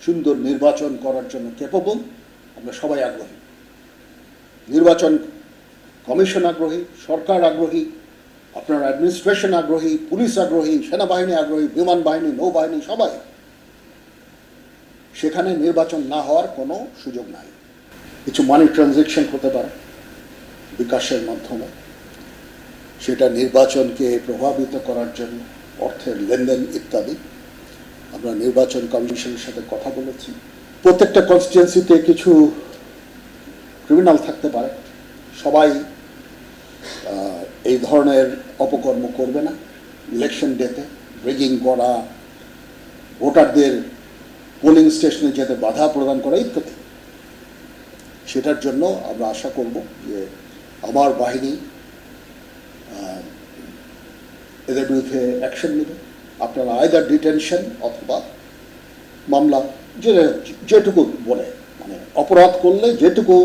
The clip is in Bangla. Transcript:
সুন্দর নির্বাচন করার জন্য ক্যাপেবল। আমরা সবাই আগ্রহী, নির্বাচন কমিশন আগ্রহী, সরকার আগ্রহী, আপনার অ্যাডমিনিস্ট্রেশন আগ্রহী, পুলিশ আগ্রহী, সেনাবাহিনী আগ্রহী, বিমান বাহিনী, নৌবাহিনী, সবাই। সেখানে নির্বাচন না হওয়ার কোনো সুযোগ নাই। কিছু মানি ট্রানজ্যাকশন হতে পারে বিকাশের মাধ্যমে, সেটা নির্বাচনকে প্রভাবিত করার জন্য, অর্থের লেনদেন ইত্যাদি। আমরা নির্বাচন কমিশনের সাথে কথা বলেছি। প্রত্যেকটা কনস্টিটুয়েন্সিতে কিছু ক্রিমিনাল থাকতে পারে, সবাই এই ধরনের অপকর্ম করবে না। ইলেকশন ডেতে রিগিং করা, ভোটারদের পোলিং স্টেশনে যেতে বাধা প্রদান করা ইত্যাদি। সেটার জন্য আমরা আশা করব যে আমার বাহিনী এদের বিরুদ্ধে অ্যাকশন নেবে। আপনারা আইদার ডিটেনশন অথবা মামলা, যেটুকু বলে, মানে অপরাধ করলে যেটুকু